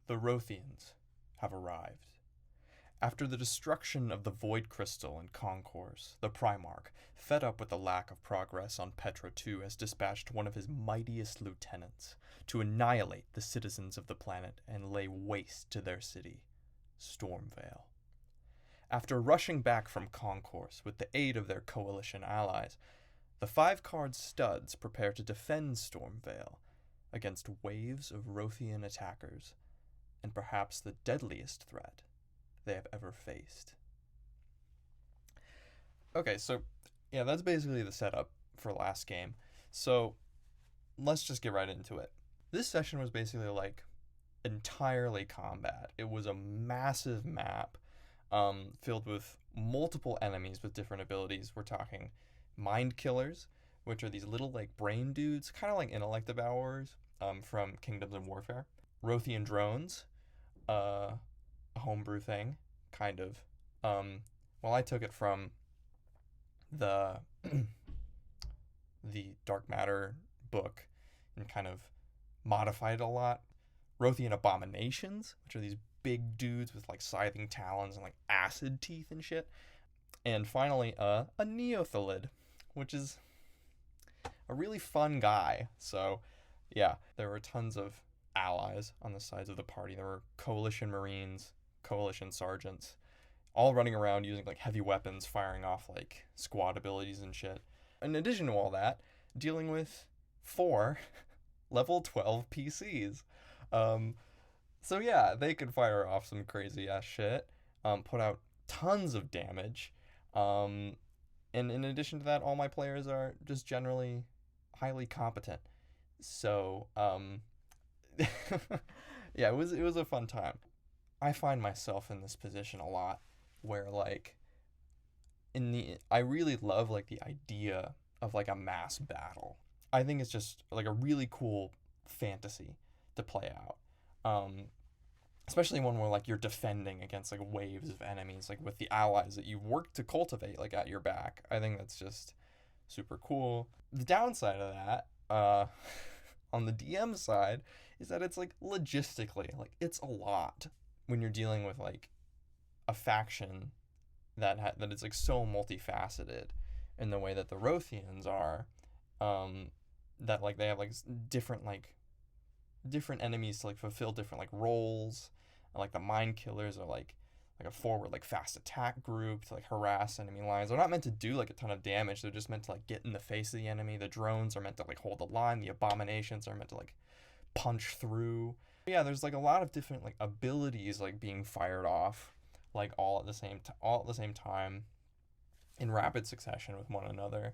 The Rothians have arrived. After the destruction of the Void Crystal in Concourse, the Primarch, fed up with the lack of progress on Petra II, has dispatched one of his mightiest lieutenants to annihilate the citizens of the planet and lay waste to their city, Stormveil. After rushing back from Concourse with the aid of their coalition allies, the 5-card studs prepare to defend Stormveil against waves of Rothian attackers, and perhaps the deadliest threat they have ever faced. Okay, so yeah, that's basically the setup for last game. So let's just get right into it. This session was basically like entirely combat. It was a massive map filled with multiple enemies with different abilities. We're talking mind killers, which are these little like brain dudes, kind of like intellect devourers from Kingdoms of Warfare. Rothian drones, a homebrew thing, kind of. Well, I took it from the the Dark Matter book and kind of modified it a lot. Rothian abominations, which are these big dudes with like scything talons and like acid teeth and shit. And finally, a Neothalid, which is a really fun guy. So yeah, there were tons of allies on the sides of the party. There were coalition marines, coalition sergeants, all running around using like heavy weapons, firing off like squad abilities and shit. In addition to all that, dealing with 4 level 12 PCs. So yeah, they could fire off some crazy ass shit, put out tons of damage. And in addition to that, all my players are just generally highly competent. So yeah, it was a fun time. I find myself in this position a lot where like I really love like the idea of like a mass battle. I think it's just like a really cool fantasy to play out. Especially one where like you're defending against like waves of enemies, like with the allies that you've worked to cultivate like at your back. I think that's just super cool. The downside of that, on the DM side, is that it's like logistically, like it's a lot when you're dealing with like a faction that is like so multifaceted in the way that the Rothians are, that like they have like different enemies to like fulfill different like roles. And, like the mind killers are like a forward like fast attack group to like harass enemy lines. They're not meant to do like a ton of damage. They're just meant to like get in the face of the enemy. The drones are meant to like hold the line. The abominations are meant to like punch through. Yeah, there's like a lot of different like abilities like being fired off like all at the same time in rapid succession with one another.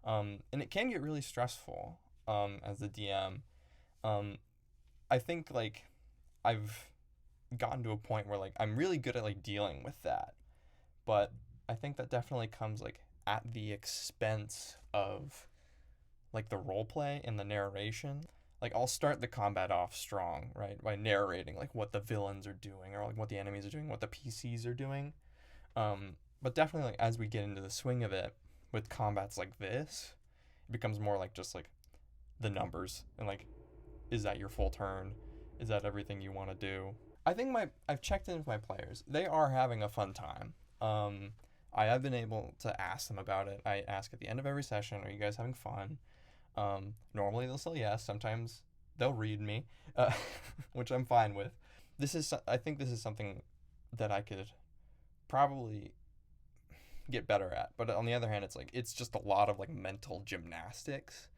And it can get really stressful as the DM. I think like I've gotten to a point where like I'm really good at like dealing with that, but I think that definitely comes like at the expense of like the role play and the narration. Like I'll start the combat off strong, right, by narrating like what the villains are doing or like what the enemies are doing, what the PCs are doing. But definitely like as we get into the swing of it with combats like this, it becomes more like just like the numbers and like, is that your full turn? Is that everything you want to do? I think I've checked in with my players. They are having a fun time. I have been able to ask them about it. I ask at the end of every session, are you guys having fun? Normally they'll say yes. Sometimes they'll read me, which I'm fine with. I think this is something that I could probably get better at. But on the other hand, it's just a lot of like mental gymnastics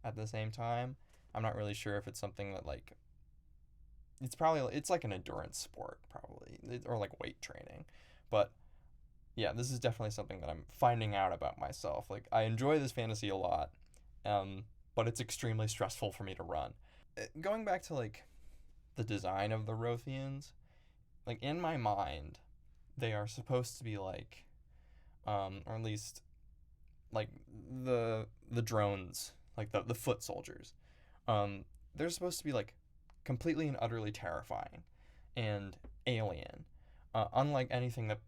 at the same time. I'm not really sure if it's something that like it's like an endurance sport probably, or like weight training. But yeah, this is definitely something that I'm finding out about myself. Like I enjoy this fantasy a lot, but it's extremely stressful for me to run. Going back to like the design of the Rothians, like in my mind, they are supposed to be like, or at least like the drones, like the foot soldiers. They're supposed to be like completely and utterly terrifying and alien, unlike anything that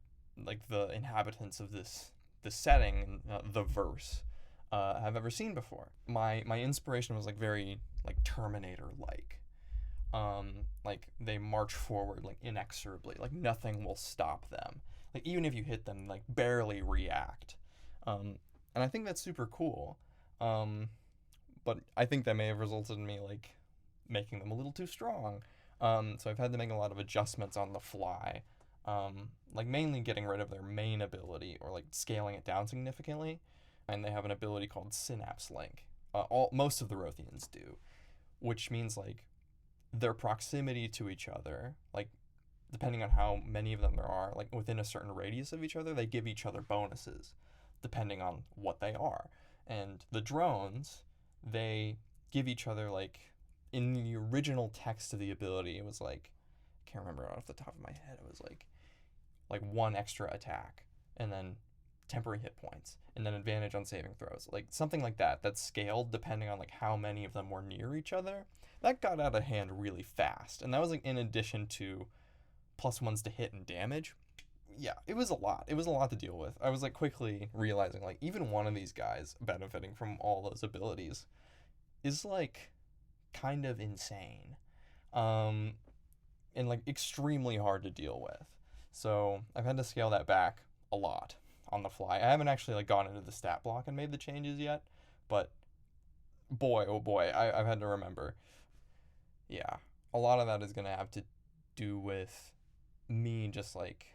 like the inhabitants of this setting, the verse, have ever seen before. My inspiration was like very like Terminator like, Like they march forward like inexorably, like nothing will stop them. Like even if you hit them, like barely react. And I think that's super cool. Um, but I think that may have resulted in me like making them a little too strong. So I've had to make a lot of adjustments on the fly. Like mainly getting rid of their main ability or like scaling it down significantly. And they have an ability called Synapse Link. Most of the Rothians do, which means like their proximity to each other, like depending on how many of them there are, like within a certain radius of each other, they give each other bonuses depending on what they are. And the drones, they give each other like in the original text of the ability, it was like I can't remember off the top of my head. It was like one extra attack and then temporary hit points and then advantage on saving throws, like something like that, that's scaled depending on like how many of them were near each other. That got out of hand really fast, and that was like in addition to +1s to hit and damage. Yeah, it was a lot to deal with. I was like quickly realizing like even one of these guys benefiting from all those abilities is like kind of insane, um and like extremely hard to deal with. So I've had to scale that back a lot on the fly. I haven't actually like gone into the stat block and made the changes yet, but boy, oh boy, I've had to remember. Yeah, a lot of that is gonna have to do with me just like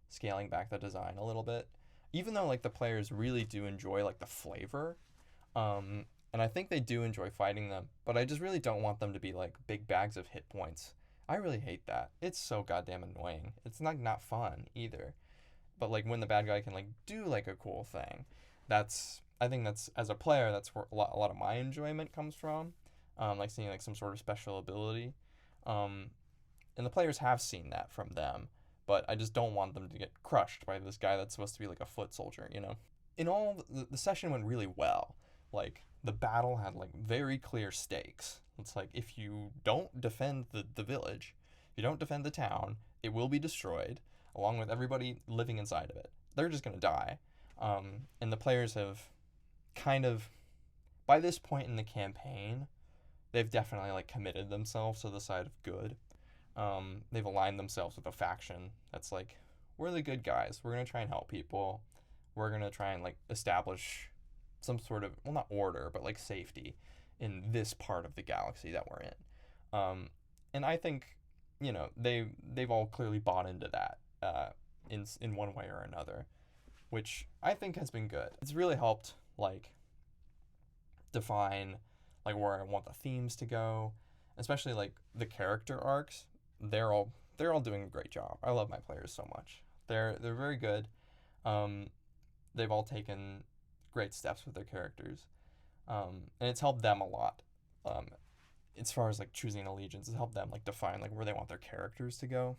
scaling back the design a little bit. Even though like the players really do enjoy like the flavor, and I think they do enjoy fighting them, but I just really don't want them to be like big bags of hit points. I really hate that. It's so goddamn annoying. It's not fun either. But like when the bad guy can like do like a cool thing, I think that's as a player that's where a lot of my enjoyment comes from. Like seeing like some sort of special ability, um, and the players have seen that from them. But I just don't want them to get crushed by this guy that's supposed to be like a foot soldier, you know. In all, the session went really well. Like the battle had like very clear stakes. It's like if you don't defend the village, if you don't defend the town, it will be destroyed along with everybody living inside of it. They're just gonna die. And the players have kind of, by this point in the campaign, they've definitely like committed themselves to the side of good. They've aligned themselves with a faction that's like, we're the good guys. We're gonna try and help people. We're gonna try and like establish some sort of, well, not order, but like safety in this part of the galaxy that we're in. And I think, you know, they've all clearly bought into that, in one way or another, which I think has been good. It's really helped like define like where I want the themes to go, especially like the character arcs. They're all doing a great job. I love my players so much. They're very good. They've all taken great steps with their characters, and it's helped them a lot. As far as like choosing allegiance, it's helped them like define like where they want their characters to go.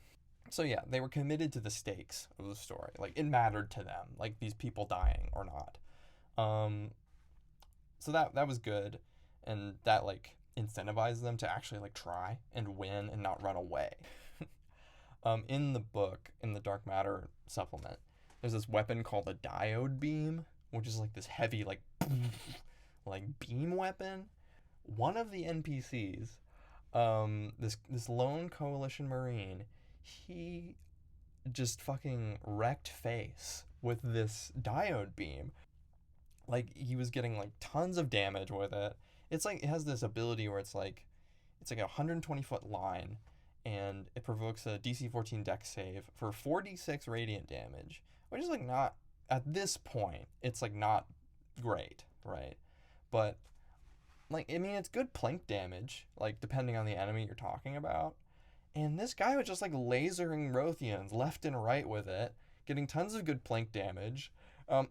So yeah, they were committed to the stakes of the story. Like it mattered to them, like these people dying or not. So that was good, and that like incentivized them to actually like try and win and not run away. In the book, in the Dark Matter supplement, there's this weapon called a diode beam, which is like this heavy like like beam weapon. One of the NPCs, this lone coalition marine, he just fucking wrecked face with this diode beam. Like he was getting like tons of damage with it. It's like it has this ability where it's like a 120-foot line, and it provokes a DC 14 dex save for 46 radiant damage, which is like not, at this point, it's like not great, right? But like I mean it's good plink damage, like depending on the enemy you're talking about. And this guy was just like lasering Rothians left and right with it, getting tons of good plink damage. Um,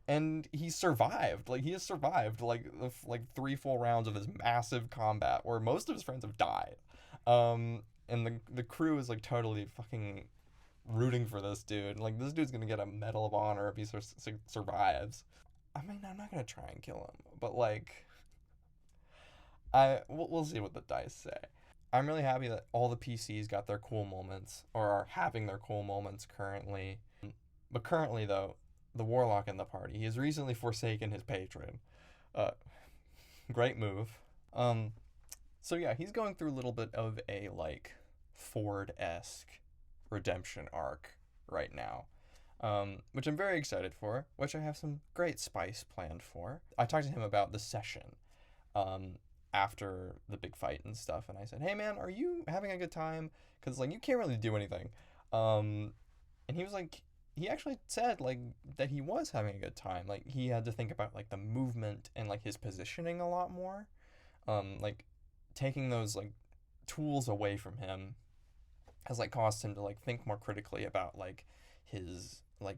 and he survived. Like he has survived like 3 full rounds of this massive combat where most of his friends have died. And the crew is like totally fucking rooting for this dude. Like this dude's gonna get a Medal of Honor if he survives. I mean, I'm not gonna try and kill him, but like, we'll see what the dice say. I'm really happy that all the PCs got their cool moments, or are having their cool moments currently. But currently, though, the Warlock in the party, he has recently forsaken his patron. Great move. So yeah, he's going through a little bit of a like Ford-esque redemption arc right now, which I'm very excited for, which I have some great spice planned for. I talked to him about the session um, after the big fight and stuff, and I said, hey man, are you having a good time? Because like you can't really do anything. Um, and he was like, he actually said like that he was having a good time. Like he had to think about like the movement and like his positioning a lot more. Like taking those like tools away from him has like caused him to like think more critically about like his like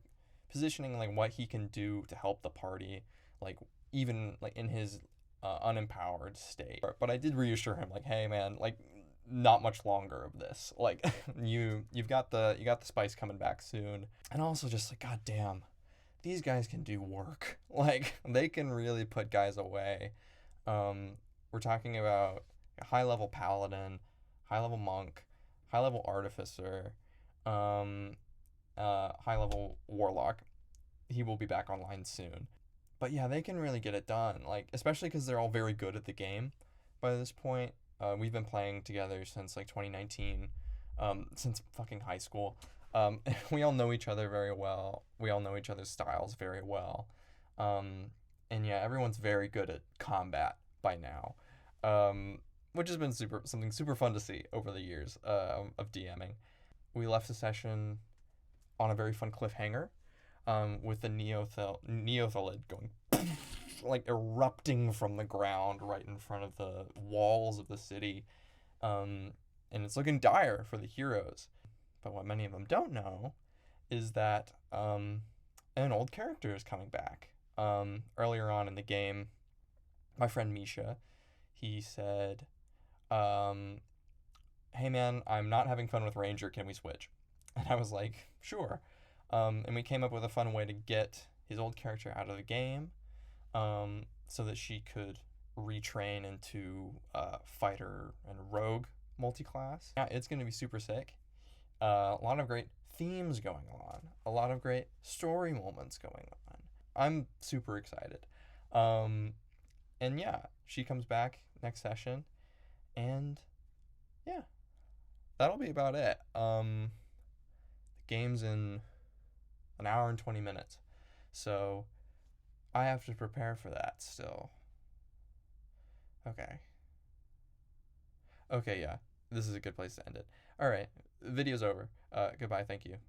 positioning, like what he can do to help the party, like even like in his unempowered state. But I did reassure him like, hey man, like not much longer of this. Like you've got the spice coming back soon. And also just like god damn, these guys can do work. Like they can really put guys away. We're talking about a high level paladin, high level monk, high level artificer, high level warlock. He will be back online soon. But yeah, they can really get it done. Like especially because they're all very good at the game by this point. We've been playing together since like 2019, since fucking high school. We all know each other very well. We all know each other's styles very well. And yeah, everyone's very good at combat by now, which has been something super fun to see over the years of DMing. We left the session on a very fun cliffhanger, with the Neothalid going like erupting from the ground right in front of the walls of the city, and it's looking dire for the heroes. But what many of them don't know is that an old character is coming back. Earlier on in the game, my friend Misha, he said, hey man, I'm not having fun with Ranger, can we switch? And I was like, sure. And we came up with a fun way to get his old character out of the game, so that she could retrain into fighter and rogue multi-class. Yeah, it's going to be super sick. A lot of great themes going on, a lot of great story moments going on. I'm super excited. And yeah, she comes back next session, and yeah, that'll be about it. The game's in an hour and 20 minutes, so I have to prepare for that still. Okay. Okay, yeah, this is a good place to end it. All right, video's over. Goodbye, thank you.